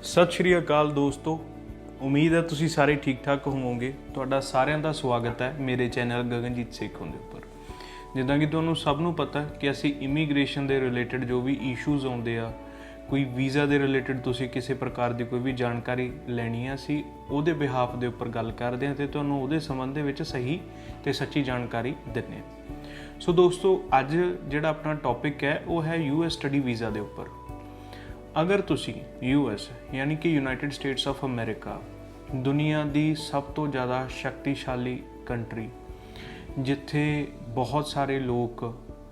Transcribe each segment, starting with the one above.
ਸਤਿ ਸ਼੍ਰੀ ਅਕਾਲ ਦੋਸਤੋ, ਉਮੀਦ ਹੈ ਤੁਸੀਂ ਸਾਰੇ ਠੀਕ ਠਾਕ ਹੋਵੋਗੇ। ਤੁਹਾਡਾ ਸਾਰਿਆਂ ਦਾ ਸਵਾਗਤ ਹੈ ਮੇਰੇ ਚੈਨਲ ਗਗਨਜੀਤ ਸੇਖੋਂ ਦੇ ਉੱਪਰ। ਜਿੱਦਾਂ ਕਿ ਤੁਹਾਨੂੰ ਸਭ ਨੂੰ ਪਤਾ ਕਿ ਅਸੀਂ ਇਮੀਗ੍ਰੇਸ਼ਨ ਦੇ ਰਿਲੇਟਡ ਜੋ ਵੀ ਇਸ਼ੂਜ਼ ਆਉਂਦੇ ਆ, ਕੋਈ ਵੀਜ਼ਾ ਦੇ ਰਿਲੇਟਡ ਤੁਸੀਂ ਕਿਸੇ ਪ੍ਰਕਾਰ ਦੀ ਕੋਈ ਵੀ ਜਾਣਕਾਰੀ ਲੈਣੀ ਆ, ਅਸੀਂ ਉਹਦੇ ਬਿਹਾਫ ਦੇ ਉੱਪਰ ਗੱਲ ਕਰਦੇ ਹਾਂ ਅਤੇ ਤੁਹਾਨੂੰ ਉਹਦੇ ਸੰਬੰਧ ਦੇ ਵਿੱਚ ਸਹੀ ਅਤੇ ਸੱਚੀ ਜਾਣਕਾਰੀ ਦਿੰਦੇ ਹਾਂ। ਸੋ ਦੋਸਤੋ, ਅੱਜ ਜਿਹੜਾ ਆਪਣਾ ਟੌਪਿਕ ਹੈ ਉਹ ਹੈ US ਸਟੱਡੀ ਵੀਜ਼ਾ ਦੇ ਉੱਪਰ। ਅਗਰ ਤੁਸੀਂ US ਯਾਨੀ ਕਿ ਯੂਨਾਈਟਿਡ ਸਟੇਟਸ ਆਫ ਅਮਰੀਕਾ, ਦੁਨੀਆ ਦੀ ਸਭ ਤੋਂ ਜ਼ਿਆਦਾ ਸ਼ਕਤੀਸ਼ਾਲੀ ਕੰਟਰੀ, ਜਿੱਥੇ ਬਹੁਤ ਸਾਰੇ ਲੋਕ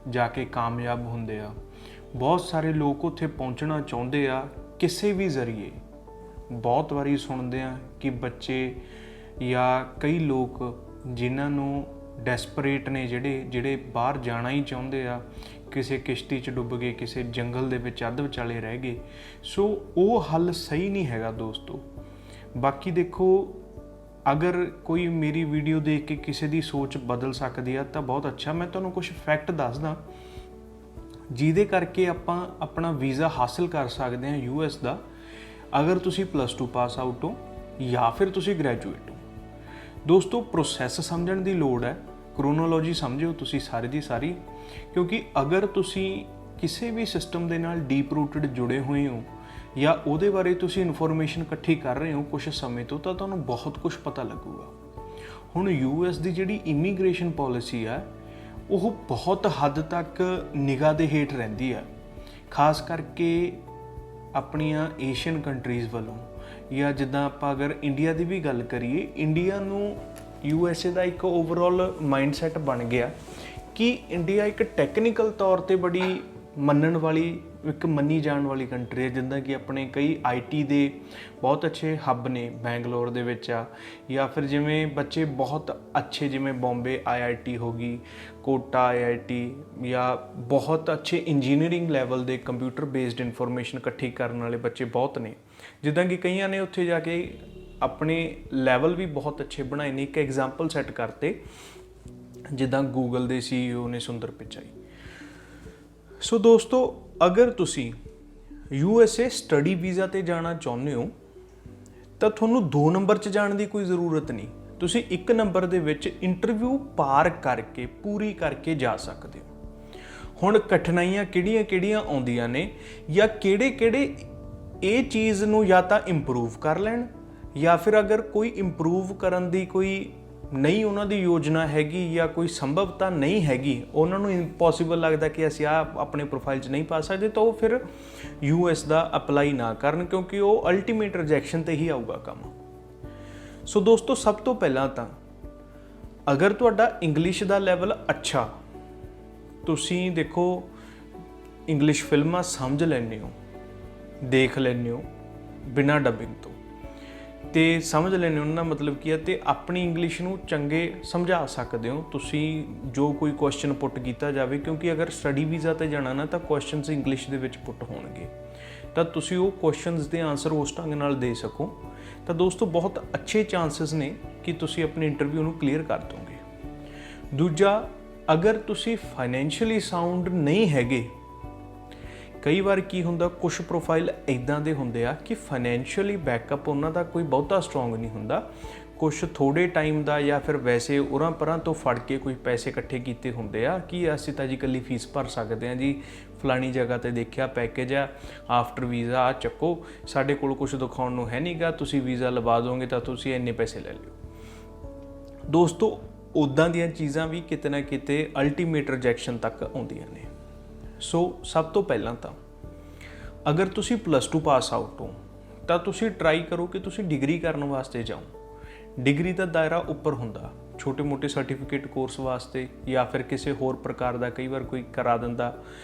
ਜਾ ਕੇ ਕਾਮਯਾਬ ਹੁੰਦੇ ਆ, ਬਹੁਤ ਸਾਰੇ ਲੋਕ ਉੱਥੇ ਪਹੁੰਚਣਾ ਚਾਹੁੰਦੇ ਆ ਕਿਸੇ ਵੀ ਜ਼ਰੀਏ। ਬਹੁਤ ਵਾਰੀ ਸੁਣਦੇ ਆ ਕਿ ਬੱਚੇ ਜਾਂ ਕਈ ਲੋਕ ਜਿਨ੍ਹਾਂ ਨੂੰ ਡੈਸਪਰੇਟ ਨੇ, ਜਿਹੜੇ ਬਾਹਰ ਜਾਣਾ ਹੀ ਚਾਹੁੰਦੇ ਆ, ਕਿਸੇ ਕਿਸ਼ਤੀ 'ਚ ਡੁੱਬ ਗਏ, ਕਿਸੇ ਜੰਗਲ ਦੇ ਵਿੱਚ ਅੱਧ ਵਿਚਾਲੇ ਰਹਿ ਗਏ। ਸੋ ਉਹ ਹੱਲ ਸਹੀ ਨਹੀਂ ਹੈਗਾ ਦੋਸਤੋ। ਬਾਕੀ ਦੇਖੋ, ਅਗਰ ਕੋਈ ਮੇਰੀ ਵੀਡੀਓ ਦੇਖ ਕੇ ਕਿਸੇ ਦੀ ਸੋਚ ਬਦਲ ਸਕਦੀ ਆ ਤਾਂ ਬਹੁਤ ਅੱਛਾ। ਮੈਂ ਤੁਹਾਨੂੰ ਕੁਝ ਫੈਕਟ ਦੱਸਦਾ ਜਿਹਦੇ ਕਰਕੇ ਆਪਾਂ ਆਪਣਾ ਵੀਜ਼ਾ ਹਾਸਲ ਕਰ ਸਕਦੇ ਹਾਂ US ਦਾ, ਅਗਰ ਤੁਸੀਂ +2 ਪਾਸ ਆਊਟ ਹੋ ਜਾਂ ਫਿਰ ਤੁਸੀਂ ਗ੍ਰੈਜੂਏਟ ਹੋ। ਦੋਸਤੋ, ਪ੍ਰੋਸੈਸ ਸਮਝਣ ਦੀ ਲੋੜ ਹੈ, ਕ੍ਰੋਨੋਲੋਜੀ ਸਮਝਿਓ ਤੁਸੀਂ ਸਾਰੀ ਦੀ ਸਾਰੀ, ਕਿਉਂਕਿ ਅਗਰ ਤੁਸੀਂ ਕਿਸੇ ਵੀ ਸਿਸਟਮ ਦੇ ਨਾਲ ਡੀਪ ਰੂਟਡ ਜੁੜੇ ਹੋਏ ਹੋ ਜਾਂ ਉਹਦੇ ਬਾਰੇ ਤੁਸੀਂ ਇਨਫੋਰਮੇਸ਼ਨ ਇਕੱਠੀ ਕਰ ਰਹੇ ਹੋ ਕੁਝ ਸਮੇਂ ਤੋਂ, ਤਾਂ ਤੁਹਾਨੂੰ ਬਹੁਤ ਕੁਝ ਪਤਾ ਲੱਗੂਗਾ। ਹੁਣ US ਦੀ ਜਿਹੜੀ ਇਮੀਗ੍ਰੇਸ਼ਨ ਪੋਲਿਸੀ ਆ, ਉਹ ਬਹੁਤ ਹੱਦ ਤੱਕ ਨਿਗਾਹ ਦੇ ਹੇਠ ਰਹਿੰਦੀ ਆ, ਖਾਸ ਕਰਕੇ ਆਪਣੀਆਂ ਏਸ਼ੀਅਨ ਕੰਟਰੀਜ਼ ਵੱਲੋਂ। ਜਾਂ ਜਿੱਦਾਂ ਆਪਾਂ ਅਗਰ ਇੰਡੀਆ ਦੀ ਵੀ ਗੱਲ ਕਰੀਏ, ਇੰਡੀਆ ਨੂੰ USA ਦਾ ਇੱਕ ਓਵਰਆਲ ਮਾਈਂਡਸੈਟ ਬਣ ਗਿਆ ਕਿ ਇੰਡੀਆ ਇੱਕ ਟੈਕਨੀਕਲ ਤੌਰ 'ਤੇ ਬੜੀ ਮੰਨਣ ਵਾਲੀ, ਇੱਕ ਮੰਨੀ ਜਾਣ ਵਾਲੀ ਕੰਟਰੀ ਹੈ। ਜਿੱਦਾਂ ਕਿ ਆਪਣੇ ਕਈ IT ਦੇ ਬਹੁਤ ਅੱਛੇ ਹੱਬ ਨੇ, ਬੈਂਗਲੌਰ ਦੇ ਵਿੱਚ ਆ, ਜਾਂ ਫਿਰ ਜਿਵੇਂ ਬੱਚੇ ਬਹੁਤ ਅੱਛੇ, ਜਿਵੇਂ ਬੰਬੇ IIT ਹੋ ਗਈ, ਕੋਟਾ IIT, ਜਾਂ ਬਹੁਤ ਅੱਛੇ ਇੰਜੀਨੀਅਰਿੰਗ ਲੈਵਲ ਦੇ ਕੰਪਿਊਟਰ ਬੇਸਡ ਇਨਫੋਰਮੇਸ਼ਨ ਇਕੱਠੀ ਕਰਨ ਵਾਲੇ ਬੱਚੇ ਬਹੁਤ ਨੇ। ਜਿੱਦਾਂ ਕਿ ਕਈਆਂ ਨੇ ਉੱਥੇ ਜਾ ਕੇ ਆਪਣੇ ਲੈਵਲ ਵੀ ਬਹੁਤ ਅੱਛੇ ਬਣਾਏ ਨੇ। ਇੱਕ ਐਗਜ਼ਾਮਪਲ ਸੈੱਟ ਕਰਤੇ, ਜਿੱਦਾਂ ਗੂਗਲ ਦੇ CEO ਨੇ ਸੁੰਦਰ ਪਿਚਾਈ। ਸੋ ਦੋਸਤੋ, ਅਗਰ ਤੁਸੀਂ USA ਸਟੱਡੀ ਵੀਜ਼ਾ 'ਤੇ ਜਾਣਾ ਚਾਹੁੰਦੇ ਹੋ ਤਾਂ ਤੁਹਾਨੂੰ 2 ਨੰਬਰ 'ਚ ਜਾਣ ਦੀ ਕੋਈ ਜ਼ਰੂਰਤ ਨਹੀਂ। ਤੁਸੀਂ 1 ਨੰਬਰ ਦੇ ਵਿੱਚ ਇੰਟਰਵਿਊ ਪਾਰ ਕਰਕੇ, ਪੂਰੀ ਕਰਕੇ ਜਾ ਸਕਦੇ ਹੋ। ਹੁਣ ਕਠਿਨਾਈਆਂ ਕਿਹੜੀਆਂ ਆਉਂਦੀਆਂ ਨੇ, ਜਾਂ ਕਿਹੜੇ ਇਹ ਚੀਜ਼ ਨੂੰ ਜਾਂ ਤਾਂ ਇੰਪਰੂਵ ਕਰ ਲੈਣ, ਜਾਂ ਫਿਰ ਅਗਰ ਕੋਈ ਇੰਪਰੂਵ ਕਰਨ ਦੀ ਕੋਈ ਨਹੀਂ ਉਹਨਾਂ ਦੀ ਯੋਜਨਾ ਹੈਗੀ ਜਾਂ ਕੋਈ ਸੰਭਵਤਾ ਨਹੀਂ ਹੈਗੀ, ਉਹਨਾਂ ਨੂੰ ਇੰਪੋਸੀਬਲ ਲੱਗਦਾ ਕਿ ਅਸੀਂ ਆਪਣੇ ਪ੍ਰੋਫਾਈਲ 'ਚ ਨਹੀਂ ਪਾ ਸਕਦੇ, ਤਾਂ ਉਹ ਫਿਰ US ਦਾ ਅਪਲਾਈ ਨਾ ਕਰਨ, ਕਿਉਂਕਿ ਉਹ ਅਲਟੀਮੇਟ ਰਿਜੈਕਸ਼ਨ 'ਤੇ ਹੀ ਆਊਗਾ ਕੰਮ। ਸੋ ਦੋਸਤੋ, ਸਭ ਤੋਂ ਪਹਿਲਾਂ ਤਾਂ ਅਗਰ ਤੁਹਾਡਾ ਇੰਗਲਿਸ਼ ਦਾ ਲੈਵਲ ਅੱਛਾ, ਤੁਸੀਂ ਦੇਖੋ ਇੰਗਲਿਸ਼ ਫਿਲਮਾਂ ਸਮਝ ਲੈਂਦੇ ਹੋ, ਦੇਖ ਲੈਂਦੇ ਹੋ ਬਿਨਾਂ ਡੱਬਿੰਗ ਤੋਂ, ਅਤੇ ਸਮਝ ਲੈਂਦੇ ਹੋ ਉਹਨਾਂ ਦਾ ਮਤਲਬ ਕੀ ਹੈ, ਅਤੇ ਆਪਣੀ ਇੰਗਲਿਸ਼ ਨੂੰ ਚੰਗੇ ਸਮਝਾ ਸਕਦੇ ਹੋ ਤੁਸੀਂ ਜੋ ਕੋਈ ਕੁਐਸਚਨ ਪੁੱਟ ਕੀਤਾ ਜਾਵੇ। ਕਿਉਂਕਿ ਅਗਰ ਸਟੱਡੀ ਵੀਜ਼ਾ 'ਤੇ ਜਾਣਾ ਨਾ, ਤਾਂ ਕੁਐਸਚਨਸ ਇੰਗਲਿਸ਼ ਦੇ ਵਿੱਚ ਪੁੱਟ ਹੋਣਗੇ, ਤਾਂ ਤੁਸੀਂ ਉਹ ਕੁਐਸਚਨਸ ਦੇ ਆਨਸਰ ਉਸ ਢੰਗ ਨਾਲ ਦੇ ਸਕੋ, ਤਾਂ ਦੋਸਤੋ ਬਹੁਤ ਅੱਛੇ ਚਾਂਸਸ ਨੇ ਕਿ ਤੁਸੀਂ ਆਪਣੀ ਇੰਟਰਵਿਊ ਨੂੰ ਕਲੀਅਰ ਕਰ ਦੋਗੇ। ਦੂਜਾ, ਅਗਰ ਤੁਸੀਂ ਫਾਈਨੈਂਸ਼ੀਅਲੀ ਸਾਊਂਡ ਨਹੀਂ ਹੈਗੇ, ਕਈ ਵਾਰ ਕੀ ਹੁੰਦਾ, ਕੁਛ ਪ੍ਰੋਫਾਈਲ ਇੱਦਾਂ ਦੇ ਹੁੰਦੇ ਆ ਕਿ ਫਾਈਨੈਂਸ਼ੀਅਲੀ ਬੈਕਅਪ ਉਹਨਾਂ ਦਾ ਕੋਈ ਬਹੁਤਾ ਸਟਰੋਂਗ ਨਹੀਂ ਹੁੰਦਾ, ਕੁਛ ਥੋੜ੍ਹੇ ਟਾਈਮ ਦਾ ਜਾਂ ਫਿਰ ਵੈਸੇ ਉਰਾਂ ਪਰਾਂ ਤੋਂ ਫੜ ਕੇ ਕੋਈ ਪੈਸੇ ਇਕੱਠੇ ਕੀਤੇ ਹੁੰਦੇ ਆ ਕਿ ਅਸੀਂ ਤਾਂ ਜੀ ਇਕੱਲੀ ਫੀਸ ਭਰ ਸਕਦੇ ਹਾਂ ਜੀ, ਫਲਾਣੀ ਜਗ੍ਹਾ 'ਤੇ ਦੇਖਿਆ ਪੈਕੇਜ ਆ, ਆਫਟਰ ਵੀਜ਼ਾ ਆ ਚੱਕੋ, ਸਾਡੇ ਕੋਲ ਕੁਛ ਦਿਖਾਉਣ ਨੂੰ ਹੈ ਨਹੀਂਗਾ, ਤੁਸੀਂ ਵੀਜ਼ਾ ਲਵਾ ਦੋਗੇ ਤਾਂ ਤੁਸੀਂ ਇੰਨੇ ਪੈਸੇ ਲੈ ਲਿਓ। ਦੋਸਤੋ, ਉੱਦਾਂ ਦੀਆਂ ਚੀਜ਼ਾਂ ਵੀ ਕਿਤੇ ਨਾ ਕਿਤੇ ਅਲਟੀਮੇਟ ਰਿਜੈਕਸ਼ਨ ਤੱਕ ਆਉਂਦੀਆਂ ਨੇ। ਸੋ ਸਭ ਤੋਂ ਪਹਿਲਾਂ ਤਾਂ ਅਗਰ ਤੁਸੀਂ +2 ਪਾਸ ਆਊਟ ਹੋ ਤਾਂ ਤੁਸੀਂ ਟਰਾਈ ਕਰੋ ਕਿ ਤੁਸੀਂ ਡਿਗਰੀ ਕਰਨ ਵਾਸਤੇ ਜਾਓ। ਡਿਗਰੀ ਦਾ ਦਾਇਰਾ ਉੱਪਰ ਹੁੰਦਾ, ਛੋਟੇ ਮੋਟੇ ਸਰਟੀਫਿਕੇਟ ਕੋਰਸ ਵਾਸਤੇ ਜਾਂ ਫਿਰ ਕਿਸੇ ਹੋਰ ਪ੍ਰਕਾਰ ਦਾ ਕਈ ਵਾਰ ਕੋਈ ਕਰਾ ਦਿੰਦਾ,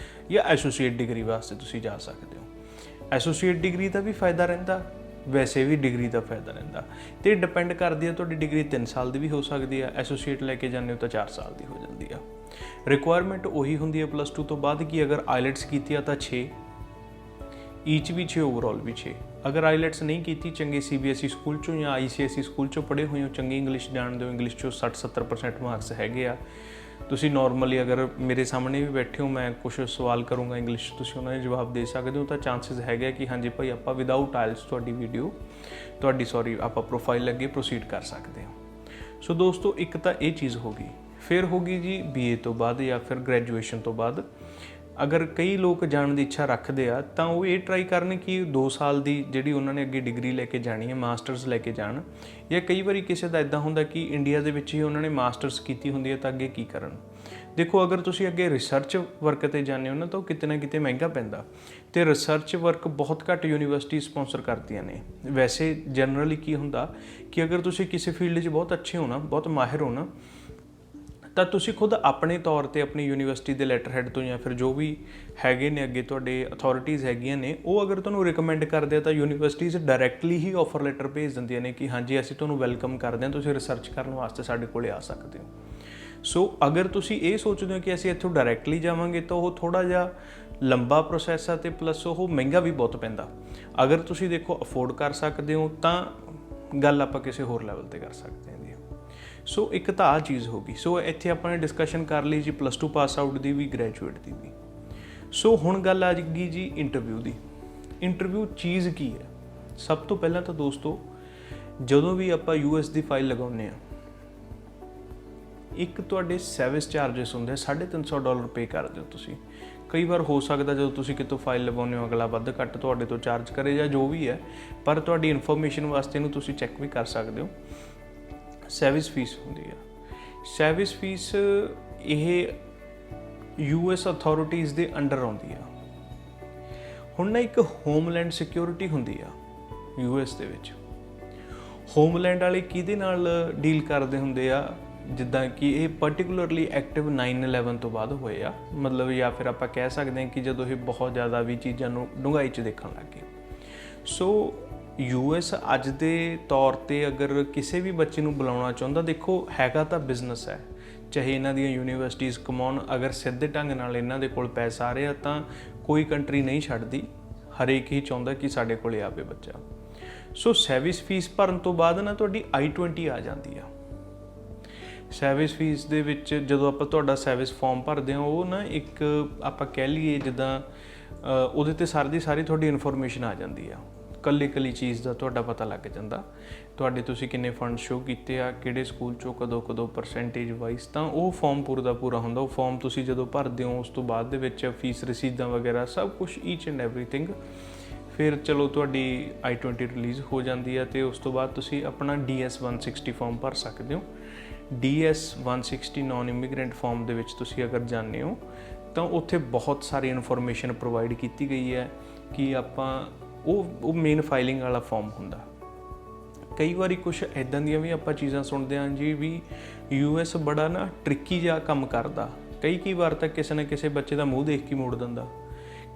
ਜਾਂ ਐਸੋਸੀਏਟ ਡਿਗਰੀ ਵਾਸਤੇ ਤੁਸੀਂ ਜਾ ਸਕਦੇ ਹੋ। ਐਸੋਸੀਏਟ ਡਿਗਰੀ ਦਾ ਵੀ ਫਾਇਦਾ ਰਹਿੰਦਾ, ਵੈਸੇ ਵੀ ਡਿਗਰੀ ਦਾ ਫਾਇਦਾ ਰਹਿੰਦਾ, ਅਤੇ ਡਿਪੈਂਡ ਕਰਦੀ ਹੈ, ਤੁਹਾਡੀ ਡਿਗਰੀ 3 ਸਾਲ ਦੀ ਵੀ ਹੋ ਸਕਦੀ ਹੈ, ਐਸੋਸੀਏਟ ਲੈ ਕੇ ਜਾਂਦੇ ਹੋ ਤਾਂ 4 ਸਾਲ ਦੀ ਹੋ ਜਾਂਦੀ ਆ। ਰਿਕੁਆਇਰਮੈਂਟ ਉਹੀ ਹੁੰਦੀ ਹੈ +2 ਤੋਂ ਬਾਅਦ ਕਿ ਅਗਰ ਆਈਲੈਟਸ ਕੀਤੀ ਆ ਤਾਂ 6, ਈਚ ਵੀ 6, ਓਵਰਆਲ ਵੀ 6। ਅਗਰ ਆਈਲੈਟਸ ਨਹੀਂ ਕੀਤੀ, ਚੰਗੇ CBSE ਸਕੂਲ 'ਚੋਂ ਜਾਂ ICSE ਸਕੂਲ 'ਚੋਂ ਪੜ੍ਹੇ ਹੋਏ ਹੋ, ਚੰਗੀ ਇੰਗਲਿਸ਼ ਜਾਣਦੇ ਹੋ, ਇੰਗਲਿਸ਼ 'ਚੋਂ 60-70% ਮਾਰਕਸ ਹੈਗੇ ਆ, ਤੁਸੀਂ ਨੋਰਮਲੀ ਅਗਰ ਮੇਰੇ ਸਾਹਮਣੇ ਵੀ ਬੈਠੇ ਹੋ, ਮੈਂ ਕੁਝ ਸਵਾਲ ਕਰੂੰਗਾ ਇੰਗਲਿਸ਼, ਤੁਸੀਂ ਉਹਨਾਂ ਦੇ ਜਵਾਬ ਦੇ ਸਕਦੇ ਹੋ, ਤਾਂ ਚਾਂਸਸ ਹੈਗੇ ਕਿ ਹਾਂਜੀ ਭਾਈ ਆਪਾਂ ਵਿਦਆਊਟ ਆਇਲਸ ਤੁਹਾਡੀ ਆਪਾਂ ਪ੍ਰੋਫਾਈਲ ਅੱਗੇ ਪ੍ਰੋਸੀਡ ਕਰ ਸਕਦੇ ਹਾਂ। ਸੋ ਦੋਸਤੋ, ਇੱਕ ਤਾਂ ਇਹ ਚੀਜ਼ ਹੋ ਗਈ। ਫਿਰ ਹੋ ਗਈ ਜੀ BA ਤੋਂ ਬਾਅਦ ਜਾਂ ਫਿਰ ਗ੍ਰੈਜੂਏਸ਼ਨ ਤੋਂ ਬਾਅਦ ਅਗਰ ਕਈ ਲੋਕ ਜਾਣ ਦੀ ਇੱਛਾ ਰੱਖਦੇ ਆ ਤਾਂ ਉਹ ਇਹ ਟਰਾਈ ਕਰਨ ਕਿ 2 ਸਾਲ ਦੀ ਜਿਹੜੀ ਉਹਨਾਂ ਨੇ ਅੱਗੇ ਡਿਗਰੀ ਲੈ ਕੇ ਜਾਣੀ ਹੈ, ਮਾਸਟਰਸ ਲੈ ਕੇ ਜਾਣ। ਜਾਂ ਕਈ ਵਾਰੀ ਕਿਸੇ ਦਾ ਇੱਦਾਂ ਹੁੰਦਾ ਕਿ ਇੰਡੀਆ ਦੇ ਵਿੱਚ ਹੀ ਉਹਨਾਂ ਨੇ ਮਾਸਟਰਸ ਕੀਤੀ ਹੁੰਦੀ ਹੈ ਤਾਂ ਅੱਗੇ ਕੀ ਕਰਨ। ਦੇਖੋ, ਅਗਰ ਤੁਸੀਂ ਅੱਗੇ ਰਿਸਰਚ ਵਰਕ 'ਤੇ ਜਾਂਦੇ ਹੋ ਨਾ ਤਾਂ ਉਹ ਕਿਤੇ ਨਾ ਕਿਤੇ ਮਹਿੰਗਾ ਪੈਂਦਾ, ਅਤੇ ਰਿਸਰਚ ਵਰਕ ਬਹੁਤ ਘੱਟ ਯੂਨੀਵਰਸਿਟੀ ਸਪੋਂਸਰ ਕਰਦੀਆਂ ਨੇ। ਵੈਸੇ ਜਨਰਲੀ ਕੀ ਹੁੰਦਾ ਕਿ ਅਗਰ ਤੁਸੀਂ ਕਿਸੇ ਫੀਲਡ 'ਚ ਬਹੁਤ ਅੱਛੇ ਹੋ ਨਾ, ਬਹੁਤ ਮਾਹਿਰ ਹੋ ਨਾ, ਤਾਂ ਤੁਸੀਂ ਖੁਦ ਆਪਣੇ ਤੌਰ 'ਤੇ ਆਪਣੀ ਯੂਨੀਵਰਸਿਟੀ ਦੇ ਲੈਟਰ ਹੈਡ ਤੋਂ ਜਾਂ ਫਿਰ ਜੋ ਵੀ ਹੈਗੇ ਨੇ ਅੱਗੇ ਤੁਹਾਡੇ ਅਥਾਰਟੀਜ਼ ਹੈਗੀਆਂ ਨੇ, ਉਹ ਅਗਰ ਤੁਹਾਨੂੰ ਰਿਕਮੈਂਡ ਕਰਦੇ ਆ ਤਾਂ ਯੂਨੀਵਰਸਿਟੀਜ਼ ਡਾਇਰੈਕਟਲੀ ਹੀ ਆਫਰ ਲੈਟਰ ਭੇਜ ਦਿੰਦੀਆਂ ਨੇ ਕਿ ਹਾਂਜੀ ਅਸੀਂ ਤੁਹਾਨੂੰ ਵੈਲਕਮ ਕਰਦੇ ਹਾਂ, ਤੁਸੀਂ ਰਿਸਰਚ ਕਰਨ ਵਾਸਤੇ ਸਾਡੇ ਕੋਲ ਆ ਸਕਦੇ ਹੋ। ਸੋ ਅਗਰ ਤੁਸੀਂ ਇਹ ਸੋਚਦੇ ਹੋ ਕਿ ਅਸੀਂ ਇੱਥੋਂ ਡਾਇਰੈਕਟਲੀ ਜਾਵਾਂਗੇ ਤਾਂ ਉਹ ਥੋੜ੍ਹਾ ਜਿਹਾ ਲੰਬਾ ਪ੍ਰੋਸੈਸ ਆ, ਅਤੇ ਪਲੱਸ ਉਹ ਮਹਿੰਗਾ ਵੀ ਬਹੁਤ ਪੈਂਦਾ। ਅਗਰ ਤੁਸੀਂ ਦੇਖੋ ਅਫੋਰਡ ਕਰ ਸਕਦੇ ਹੋ ਤਾਂ ਗੱਲ ਆਪਾਂ ਕਿਸੇ ਹੋਰ ਲੈਵਲ 'ਤੇ ਕਰ ਸਕਦੇ ਹਾਂ ਜੀ। ਸੋ ਇੱਕ ਤਾਂ ਆਹ ਚੀਜ਼ ਹੋ ਗਈ। ਸੋ ਇੱਥੇ ਆਪਾਂ ਨੇ ਡਿਸਕਸ਼ਨ ਕਰ ਲਈ ਜੀ +2 pass out the we, graduate ਦੀ ਵੀ। ਸੋ ਹੁਣ ਗੱਲ ਆ ਗਈ ਜੀ ਇੰਟਰਵਿਊ ਦੀ। ਇੰਟਰਵਿਊ ਚੀਜ਼ ਕੀ ਹੈ? ਸਭ ਤੋਂ ਪਹਿਲਾਂ ਤਾਂ ਦੋਸਤੋ, ਜਦੋਂ ਵੀ ਆਪਾਂ US ਦੀ ਫਾਈਲ ਲਗਾਉਂਦੇ ਹਾਂ, ਇੱਕ ਤੁਹਾਡੇ ਸਰਵਿਸ ਚਾਰਜਸ ਹੁੰਦੇ $350 ਪੇ ਕਰ ਦਿਓ ਤੁਸੀਂ। ਕਈ ਵਾਰ ਹੋ ਸਕਦਾ ਜਦੋਂ ਤੁਸੀਂ ਕਿਤੋਂ ਫਾਈਲ ਲਗਾਉਂਦੇ ਹੋ ਅਗਲਾ ਵੱਧ ਘੱਟ ਤੁਹਾਡੇ ਤੋਂ ਚਾਰਜ ਕਰੇ ਜਾਂ ਜੋ ਵੀ ਹੈ, ਪਰ ਤੁਹਾਡੀ ਇਨਫੋਰਮੇਸ਼ਨ ਵਾਸਤੇ ਇਹਨੂੰ ਤੁਸੀਂ ਚੈੱਕ ਵੀ ਕਰ ਸਕਦੇ ਹੋ। ਸਰਵਿਸ ਫੀਸ ਹੁੰਦੀ ਆ। ਸਰਵਿਸ ਫੀਸ ਇਹ US ਅਥਾਰਟੀਜ਼ ਦੇ ਅੰਡਰ ਆਉਂਦੀ ਆ। ਹੁਣ ਨਾ ਇੱਕ ਹੋਮਲੈਂਡ ਸਿਕਿਉਰਿਟੀ ਹੁੰਦੀ ਆ US ਦੇ ਵਿੱਚ। ਹੋਮਲੈਂਡ ਵਾਲੇ ਕਿਹਦੇ ਨਾਲ ਡੀਲ ਕਰਦੇ ਹੁੰਦੇ ਆ? ਜਿੱਦਾਂ ਕਿ ਇਹ ਪਰਟੀਕੂਲਰਲੀ ਐਕਟਿਵ 9/11 ਤੋਂ ਬਾਅਦ ਹੋਏ ਆ, ਮਤਲਬ ਜਾਂ ਫਿਰ ਆਪਾਂ ਕਹਿ ਸਕਦੇ ਹਾਂ ਕਿ ਜਦੋਂ ਇਹ ਬਹੁਤ ਜ਼ਿਆਦਾ ਵੀ ਚੀਜ਼ਾਂ ਨੂੰ ਡੂੰਘਾਈ 'ਚ ਦੇਖਣ ਲੱਗ ਗਏ। ਸੋ US ਅੱਜ ਦੇ ਤੌਰ 'ਤੇ ਅਗਰ ਕਿਸੇ ਵੀ ਬੱਚੇ ਨੂੰ ਬੁਲਾਉਣਾ ਚਾਹੁੰਦਾ, ਦੇਖੋ ਹੈਗਾ ਤਾਂ ਬਿਜ਼ਨਸ ਹੈ, ਚਾਹੇ ਇਹਨਾਂ ਦੀਆਂ ਯੂਨੀਵਰਸਿਟੀਜ਼ ਕਮਾਉਣ, ਅਗਰ ਸਿੱਧੇ ਢੰਗ ਨਾਲ ਇਹਨਾਂ ਦੇ ਕੋਲ ਪੈਸਾ ਆ ਰਿਹਾ ਤਾਂ ਕੋਈ ਕੰਟਰੀ ਨਹੀਂ ਛੱਡਦੀ, ਹਰੇਕ ਹੀ ਚਾਹੁੰਦਾ ਕਿ ਸਾਡੇ ਕੋਲ ਆਵੇ ਬੱਚਾ। ਸੋ ਸਰਵਿਸ ਫੀਸ ਭਰਨ ਤੋਂ ਬਾਅਦ ਨਾ ਤੁਹਾਡੀ I-20 ਆ ਜਾਂਦੀ ਆ। ਸਰਵਿਸ ਫੀਸ ਦੇ ਵਿੱਚ ਜਦੋਂ ਆਪਾਂ ਤੁਹਾਡਾ ਸਰਵਿਸ ਫਾਰਮ ਭਰਦੇ ਹਾਂ, ਉਹ ਨਾ ਇੱਕ ਆਪਾਂ ਕਹਿ ਲਈਏ ਜਿੱਦਾਂ ਉਹਦੇ 'ਤੇ ਸਾਰੀ ਤੁਹਾਡੀ ਇਨਫੋਰਮੇਸ਼ਨ ਆ ਜਾਂਦੀ ਆ। ਕੱਲੀ ਚੀਜ਼ ਦਾ ਤੁਹਾਡਾ ਪਤਾ ਲੱਗ ਜਾਂਦਾ, ਤੁਹਾਡੇ ਤੁਸੀਂ ਕਿੰਨੇ ਫੰਡ ਸ਼ੋ ਕੀਤੇ ਆ, ਕਿਹੜੇ ਸਕੂਲ 'ਚੋਂ ਕਦੋਂ ਪਰਸੈਂਟੇਜ ਵਾਈਜ਼, ਤਾਂ ਉਹ ਫਾਰਮ ਪੂਰਾ ਹੁੰਦਾ। ਉਹ ਫਾਰਮ ਤੁਸੀਂ ਜਦੋਂ ਭਰਦੇ ਹੋ ਉਸ ਤੋਂ ਬਾਅਦ ਦੇ ਵਿੱਚ ਫੀਸ ਰਸੀਦਾਂ ਵਗੈਰਾ ਸਭ ਕੁਝ ਈਚ ਐਂਡ ਐਵਰੀਥਿੰਗ। ਫਿਰ ਚਲੋ ਤੁਹਾਡੀ I-20 ਰਿਲੀਜ਼ ਹੋ ਜਾਂਦੀ ਹੈ, ਅਤੇ ਉਸ ਤੋਂ ਬਾਅਦ ਤੁਸੀਂ ਆਪਣਾ DS-160 ਫਾਰਮ ਭਰ ਸਕਦੇ ਹੋ। DS-160 ਨਾਨ ਇਮੀਗ੍ਰੈਂਟ ਫਾਰਮ ਦੇ ਵਿੱਚ ਤੁਸੀਂ ਅਗਰ ਜਾਂਦੇ ਹੋ ਤਾਂ ਉੱਥੇ ਬਹੁਤ ਸਾਰੀ ਇਨਫੋਰਮੇਸ਼ਨ ਪ੍ਰੋਵਾਈਡ ਕੀਤੀ ਗਈ ਹੈ ਕਿ ਆਪਾਂ ਉਹ ਮੇਨ ਫਾਈਲਿੰਗ ਵਾਲਾ ਫਾਰਮ ਹੁੰਦਾ। ਕਈ ਵਾਰੀ ਕੁਝ ਇੱਦਾਂ ਦੀਆਂ ਵੀ ਆਪਾਂ ਚੀਜ਼ਾਂ ਸੁਣਦੇ ਹਾਂ ਜੀ ਵੀ US ਬੜਾ ਨਾ ਟ੍ਰਿਕੀ ਜਿਹਾ ਕੰਮ ਕਰਦਾ। ਕਈ ਵਾਰ ਤਾਂ ਕਿਸੇ ਨਾ ਕਿਸੇ ਬੱਚੇ ਦਾ ਮੂੰਹ ਦੇਖ ਕੇ ਮੋੜ ਦਿੰਦਾ।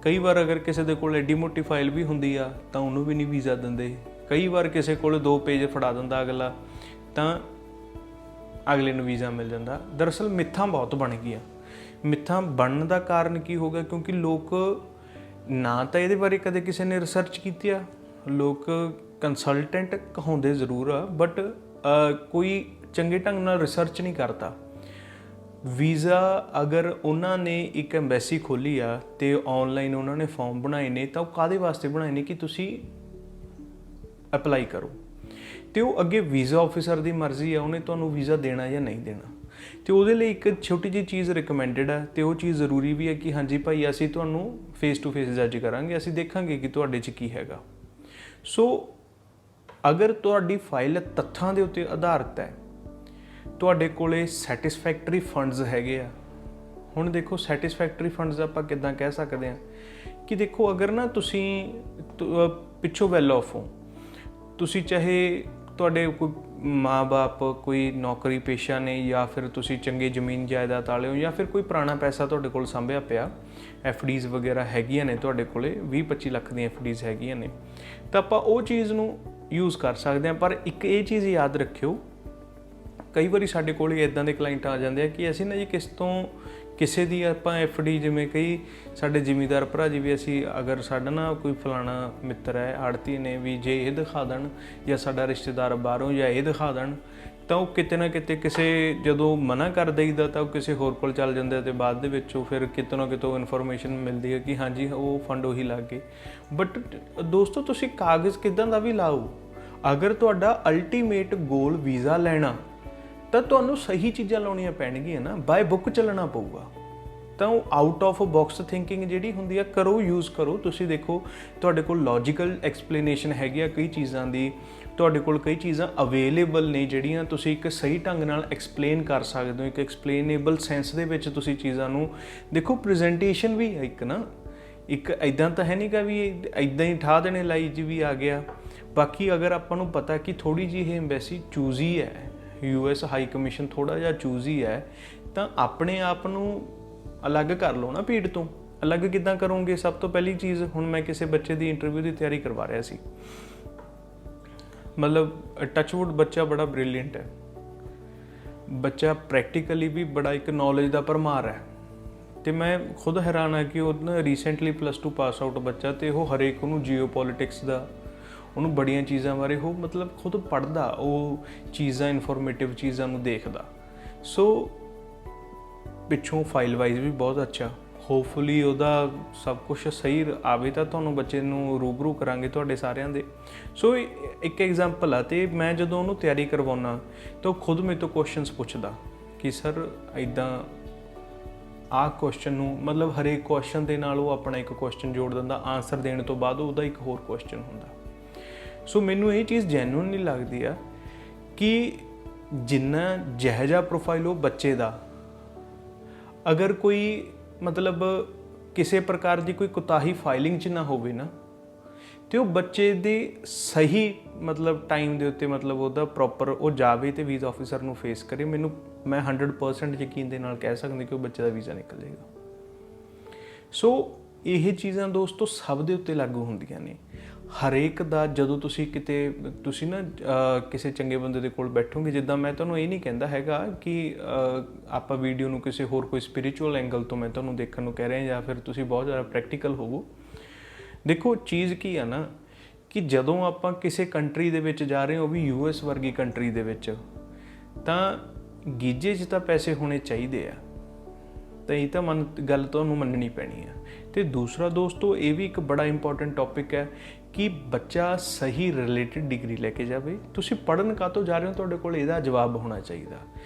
ਕਈ ਵਾਰ ਅਗਰ ਕਿਸੇ ਦੇ ਕੋਲ ਐਡੀ ਮੋਟੀ ਫਾਈਲ ਵੀ ਹੁੰਦੀ ਆ ਤਾਂ ਉਹਨੂੰ ਵੀ ਨਹੀਂ ਵੀਜ਼ਾ ਦਿੰਦੇ। ਕਈ ਵਾਰ ਕਿਸੇ ਕੋਲ 2 ਪੇਜ ਫੜਾ ਦਿੰਦਾ ਅਗਲਾ, ਤਾਂ ਅਗਲੇ ਨੂੰ ਵੀਜ਼ਾ ਮਿਲ ਜਾਂਦਾ। ਦਰਅਸਲ ਮਿੱਥਾਂ ਬਹੁਤ ਬਣ ਗਈਆਂ। ਮਿੱਥਾਂ ਬਣਨ ਦਾ ਕਾਰਨ ਕੀ ਹੋ ਗਿਆ? ਕਿਉਂਕਿ ਲੋਕ ਨਾ ਤਾਂ ਇਹਦੇ ਬਾਰੇ ਕਦੇ ਕਿਸੇ ਨੇ ਰਿਸਰਚ ਕੀਤੀ ਆ, ਲੋਕ ਕੰਸਲਟੈਂਟ ਕਹਾਉਂਦੇ ਜ਼ਰੂਰ ਆ, ਬਟ ਕੋਈ ਚੰਗੇ ਢੰਗ ਨਾਲ ਰਿਸਰਚ ਨਹੀਂ ਕਰਦਾ। ਵੀਜ਼ਾ ਅਗਰ ਉਹਨਾਂ ਨੇ ਇੱਕ ਐਮਬੈਸੀ ਖੋਲ੍ਹੀ ਆ ਅਤੇ ਔਨਲਾਈਨ ਉਹਨਾਂ ਨੇ ਫਾਰਮ ਬਣਾਏ ਨੇ, ਤਾਂ ਉਹ ਕਾਹਦੇ ਵਾਸਤੇ ਬਣਾਏ ਨੇ? ਕਿ ਤੁਸੀਂ ਅਪਲਾਈ ਕਰੋ, ਅਤੇ ਉਹ ਅੱਗੇ ਵੀਜ਼ਾ ਆਫਿਸਰ ਦੀ ਮਰਜ਼ੀ ਆ ਉਹਨੇ ਤੁਹਾਨੂੰ ਵੀਜ਼ਾ ਦੇਣਾ ਜਾਂ ਨਹੀਂ ਦੇਣਾ। ਅਤੇ ਉਹਦੇ ਲਈ ਇੱਕ ਛੋਟੀ ਜਿਹੀ ਚੀਜ਼ ਰਿਕਮੈਂਡਡ ਹੈ, ਅਤੇ ਉਹ ਚੀਜ਼ ਜ਼ਰੂਰੀ ਵੀ ਹੈ ਕਿ ਹਾਂਜੀ ਭਾਈ ਅਸੀਂ ਤੁਹਾਨੂੰ ਫੇਸ ਟੂ ਫੇਸ ਜੱਜ ਕਰਾਂਗੇ, ਅਸੀਂ ਦੇਖਾਂਗੇ ਕਿ ਤੁਹਾਡੇ 'ਚ ਕੀ ਹੈਗਾ। ਸੋ ਅਗਰ ਤੁਹਾਡੀ ਫਾਈਲ ਤੱਥਾਂ ਦੇ ਉੱਤੇ ਆਧਾਰਿਤ ਹੈ, ਤੁਹਾਡੇ ਕੋਲੇ ਸੈਟਿਸਫੈਕਟਰੀ ਫੰਡਸ ਹੈਗੇ ਆ। ਹੁਣ ਦੇਖੋ ਸੈਟਿਸਫੈਕਟਰੀ ਫੰਡਸ ਆਪਾਂ ਕਿੱਦਾਂ ਕਹਿ ਸਕਦੇ ਹਾਂ ਕਿ ਦੇਖੋ ਅਗਰ ਨਾ ਤੁਸੀਂ ਪਿੱਛੋਂ ਵੈਲ ਆਫ ਹੋ, ਤੁਸੀਂ ਚਾਹੇ ਤੁਹਾਡੇ ਕੋਈ ਮਾਂ-ਬਾਪ ਕੋਈ ਨੌਕਰੀ ਪੇਸ਼ਾ ਨੇ, ਜਾਂ ਫਿਰ ਤੁਸੀਂ ਚੰਗੇ ਜ਼ਮੀਨ ਜਾਇਦਾਦ ਵਾਲੇ ਹੋ, ਜਾਂ ਫਿਰ ਕੋਈ ਪੁਰਾਣਾ ਪੈਸਾ ਤੁਹਾਡੇ ਕੋਲ ਸਾਂਭਿਆ ਪਿਆ, FDs ਵਗੈਰਾ ਹੈਗੀਆਂ ਨੇ ਤੁਹਾਡੇ ਕੋਲੇ, 20-25 ਲੱਖ ਦੀਆਂ FDs ਹੈਗੀਆਂ ਨੇ, ਤਾਂ ਆਪਾਂ ਉਹ ਚੀਜ਼ ਨੂੰ ਯੂਜ਼ ਕਰ ਸਕਦੇ ਹਾਂ। ਪਰ ਇੱਕ ਇਹ ਚੀਜ਼ ਯਾਦ ਰੱਖਿਓ, ਕਈ ਵਾਰੀ ਸਾਡੇ ਕੋਲ ਇੱਦਾਂ ਦੇ ਕਲਾਇੰਟ ਆ ਜਾਂਦੇ ਆ ਕਿ ਅਸੀਂ ਨਾ ਜੀ ਕਿਸ ਤੋਂ ਕਿਸੇ ਦੀ ਆਪਾਂ ਐਫਡੀ, ਜਿਵੇਂ ਕਈ ਸਾਡੇ ਜ਼ਿਮੀਂਦਾਰ ਭਰਾ ਜੀ ਵੀ, ਅਸੀਂ ਅਗਰ ਸਾਡਾ ਨਾ ਕੋਈ ਫਲਾਣਾ ਮਿੱਤਰ ਹੈ ਆੜਤੀ ਨੇ ਵੀ ਜੇ ਇਹ ਦਿਖਾ ਦੇਣ, ਜਾਂ ਸਾਡਾ ਰਿਸ਼ਤੇਦਾਰ ਬਾਹਰੋਂ ਜਾਂ ਇਹ ਦਿਖਾ ਦੇਣ, ਤਾਂ ਉਹ ਕਿਤੇ ਨਾ ਕਿਤੇ ਕਿਸੇ ਜਦੋਂ ਮਨਾ ਕਰ ਦਈਦਾ ਤਾਂ ਉਹ ਕਿਸੇ ਹੋਰ ਕੋਲ ਚੱਲ ਜਾਂਦੇ, ਅਤੇ ਬਾਅਦ ਦੇ ਵਿੱਚ ਉਹ ਫਿਰ ਕਿਤੇ ਨਾ ਕਿਤੋਂ ਇਨਫੋਰਮੇਸ਼ਨ ਮਿਲਦੀ ਹੈ ਕਿ ਹਾਂਜੀ ਉਹ ਫੰਡ ਉਹੀ ਲੱਗ ਗਏ। ਬਟ ਦੋਸਤੋ, ਤੁਸੀਂ ਕਾਗਜ਼ ਕਿੱਦਾਂ ਦਾ ਵੀ ਲਾਓ, ਅਗਰ ਤੁਹਾਡਾ ਅਲਟੀਮੇਟ ਗੋਲ ਵੀਜ਼ਾ ਲੈਣਾ, ਤਾਂ ਤੁਹਾਨੂੰ ਸਹੀ ਚੀਜ਼ਾਂ ਲਾਉਣੀਆਂ ਪੈਣਗੀਆਂ ਨਾ, ਬਾਏ ਬੁੱਕ ਚੱਲਣਾ ਪਊਗਾ। ਤਾਂ ਉਹ ਆਊਟ ਆਫ ਬਾਕਸ ਥਿੰਕਿੰਗ ਜਿਹੜੀ ਹੁੰਦੀ ਆ, ਕਰੋ, ਯੂਜ਼ ਕਰੋ। ਤੁਸੀਂ ਦੇਖੋ ਤੁਹਾਡੇ ਕੋਲ ਲੌਜੀਕਲ ਐਕਸਪਲੇਨੇਸ਼ਨ ਹੈਗੀ ਆ ਕਈ ਚੀਜ਼ਾਂ ਦੀ, ਤੁਹਾਡੇ ਕੋਲ ਕਈ ਚੀਜ਼ਾਂ ਅਵੇਲੇਬਲ ਨੇ ਜਿਹੜੀਆਂ ਤੁਸੀਂ ਇੱਕ ਸਹੀ ਢੰਗ ਨਾਲ ਐਕਸਪਲੇਨ ਕਰ ਸਕਦੇ ਹੋ, ਇੱਕ ਐਕਸਪਲੇਨੇਬਲ ਸੈਂਸ ਦੇ ਵਿੱਚ ਤੁਸੀਂ ਚੀਜ਼ਾਂ ਨੂੰ ਦੇਖੋ। ਪ੍ਰੈਜੈਂਟੇਸ਼ਨ ਵੀ ਹੈ ਇੱਕ ਨਾ, ਇੱਕ ਇੱਦਾਂ ਤਾਂ ਹੈ ਨਹੀਂ ਗਾ ਵੀ ਇੱਦਾਂ ਹੀ ਠਾ ਦੇਣੇ ਲਾਈ ਜੀ ਵੀ ਆ ਗਿਆ। ਬਾਕੀ ਅਗਰ ਆਪਾਂ ਨੂੰ ਪਤਾ ਕਿ ਥੋੜ੍ਹੀ ਜਿਹੀ ਇਹ ਐਮਬੈਸੀ ਚੂਜ਼ੀ ਹੈ, US ਹਾਈ ਕਮਿਸ਼ਨ ਥੋੜ੍ਹਾ ਜਿਹਾ ਚੂਜ਼ੀ ਹੈ, ਤਾਂ ਆਪਣੇ ਆਪ ਨੂੰ ਅਲੱਗ ਕਰ ਲਓ ਨਾ ਭੀੜ ਤੋਂ। ਅਲੱਗ ਕਿੱਦਾਂ ਕਰੋਗੇ? ਸਭ ਤੋਂ ਪਹਿਲੀ ਚੀਜ਼, ਹੁਣ ਮੈਂ ਕਿਸੇ ਬੱਚੇ ਦੀ ਇੰਟਰਵਿਊ ਦੀ ਤਿਆਰੀ ਕਰਵਾ ਰਿਹਾ ਸੀ, ਮਤਲਬ ਟੱਚਵੁੱਡ ਬੱਚਾ ਬੜਾ ਬ੍ਰਿਲੀਅੰਟ ਹੈ, ਬੱਚਾ ਪ੍ਰੈਕਟੀਕਲੀ ਵੀ ਬੜਾ ਇੱਕ ਨੌਲੇਜ ਦਾ ਭਰਮਾਰ ਹੈ, ਅਤੇ ਮੈਂ ਖੁਦ ਹੈਰਾਨ ਹਾਂ ਕਿ ਉਹ ਨਾ ਰੀਸੈਂਟਲੀ +2 ਪਾਸ ਆਊਟ ਬੱਚਾ, ਅਤੇ ਉਹ ਹਰੇਕ ਉਹਨੂੰ ਜੀਓ ਪੋਲੀਟਿਕਸ ਦਾ, ਉਹਨੂੰ ਬੜੀਆਂ ਚੀਜ਼ਾਂ ਬਾਰੇ ਉਹ ਮਤਲਬ ਖੁਦ ਪੜ੍ਹਦਾ, ਉਹ ਚੀਜ਼ਾਂ ਇਨਫੋਰਮੇਟਿਵ ਚੀਜ਼ਾਂ ਨੂੰ ਦੇਖਦਾ। ਸੋ ਪਿੱਛੋਂ ਫਾਈਲ ਵਾਈਜ਼ ਵੀ ਬਹੁਤ ਅੱਛਾ, ਹੋਪਫੁਲੀ ਉਹਦਾ ਸਭ ਕੁਛ ਸਹੀ ਆਵੇ, ਤਾਂ ਤੁਹਾਨੂੰ ਬੱਚੇ ਨੂੰ ਰੂਬਰੂ ਕਰਾਂਗੇ ਤੁਹਾਡੇ ਸਾਰਿਆਂ ਦੇ। ਸੋ ਇੱਕ ਐਗਜ਼ਾਮਪਲ ਆ, ਅਤੇ ਮੈਂ ਜਦੋਂ ਉਹਨੂੰ ਤਿਆਰੀ ਕਰਵਾਉਣਾ ਤਾਂ ਉਹ ਖੁਦ ਮੇਰੇ ਤੋਂ ਕੁਐਸਚਨਸ ਪੁੱਛਦਾ ਕਿ ਸਰ ਇੱਦਾਂ ਆਹ ਕੁਐਸਚਨ ਨੂੰ, ਮਤਲਬ ਹਰੇਕ ਕੁਐਸਚਨ ਦੇ ਨਾਲ ਉਹ ਆਪਣਾ ਇੱਕ ਕੁਐਸਚਨ ਜੋੜ ਦਿੰਦਾ, ਆਨਸਰ ਦੇਣ ਤੋਂ ਬਾਅਦ ਉਹਦਾ ਇੱਕ ਹੋਰ ਕੁਐਸਚਨ ਹੁੰਦਾ। ਸੋ ਮੈਨੂੰ ਇਹ ਚੀਜ਼ ਜੈਨੂਇਨਲੀ ਲੱਗਦੀ ਆ ਕਿ ਜਿੰਨਾ ਜਿਹੋ ਜਿਹਾ ਪ੍ਰੋਫਾਈਲ ਉਹ ਬੱਚੇ ਦਾ, ਅਗਰ ਕੋਈ ਮਤਲਬ ਕਿਸੇ ਪ੍ਰਕਾਰ ਦੀ ਕੋਈ ਕੁਤਾਹੀ ਫਾਈਲਿੰਗ 'ਚ ਨਾ ਹੋਵੇ ਨਾ, ਅਤੇ ਉਹ ਬੱਚੇ ਦੇ ਸਹੀ ਮਤਲਬ ਟਾਈਮ ਦੇ ਉੱਤੇ ਮਤਲਬ ਉਹਦਾ ਪ੍ਰੋਪਰ ਉਹ ਜਾਵੇ ਅਤੇ ਵੀਜ਼ਾ ਆਫਿਸਰ ਨੂੰ ਫੇਸ ਕਰੇ, ਮੈਂ 100% ਯਕੀਨ ਦੇ ਨਾਲ ਕਹਿ ਸਕਦਾ ਕਿ ਉਹ ਬੱਚੇ ਦਾ ਵੀਜ਼ਾ ਨਿਕਲ ਜਾਏਗਾ। ਸੋ ਇਹ ਚੀਜ਼ਾਂ ਦੋਸਤੋ ਸਭ ਦੇ ਉੱਤੇ ਲਾਗੂ ਹੁੰਦੀਆਂ ਨੇ। ਹਰੇਕ ਦਾ ਜਦੋਂ ਤੁਸੀਂ ਨਾ ਕਿਸੇ ਚੰਗੇ ਬੰਦੇ ਦੇ ਕੋਲ ਬੈਠੋਗੇ, ਜਿੱਦਾਂ ਮੈਂ ਤੁਹਾਨੂੰ ਇਹ ਨਹੀਂ ਕਹਿੰਦਾ ਹੈਗਾ ਕਿ ਆਪਾਂ ਵੀਡੀਓ ਨੂੰ ਕਿਸੇ ਹੋਰ ਕੋਈ ਸਪਿਰਿਚੁਅਲ ਐਂਗਲ ਤੋਂ ਮੈਂ ਤੁਹਾਨੂੰ ਦੇਖਣ ਨੂੰ ਕਹਿ ਰਿਹਾ, ਜਾਂ ਫਿਰ ਤੁਸੀਂ ਬਹੁਤ ਜ਼ਿਆਦਾ ਪ੍ਰੈਕਟੀਕਲ ਹੋਵੋ। ਦੇਖੋ ਚੀਜ਼ ਕੀ ਆ ਨਾ, ਕਿ ਜਦੋਂ ਆਪਾਂ ਕਿਸੇ ਕੰਟਰੀ ਦੇ ਵਿੱਚ ਜਾ ਰਹੇ ਹਾਂ, ਉਹ ਵੀ US ਵਰਗੀ ਕੰਟਰੀ ਦੇ ਵਿੱਚ, ਤਾਂ ਗੀਜੇ 'ਚ ਤਾਂ ਪੈਸੇ ਹੋਣੇ ਚਾਹੀਦੇ ਆ, ਤਾਂ ਇਹ ਤਾਂ ਗੱਲ ਤੁਹਾਨੂੰ ਮੰਨਣੀ ਪੈਣੀ ਆ। ਅਤੇ ਦੂਸਰਾ ਦੋਸਤੋ, ਇਹ ਵੀ ਇੱਕ ਬੜਾ ਇੰਪੋਰਟੈਂਟ ਟੌਪਿਕ ਹੈ ਕਿ ਬੱਚਾ ਸਹੀ ਰਿਲੇਟਿਡ ਡਿਗਰੀ ਲੈ ਕੇ ਜਾਵੇ। ਤੁਸੀਂ ਪੜ੍ਹਨ ਕਾਹਤੋਂ ਜਾ ਰਹੇ ਹੋ, ਤੁਹਾਡੇ ਕੋਲ ਇਹਦਾ ਜਵਾਬ ਹੋਣਾ ਚਾਹੀਦਾ।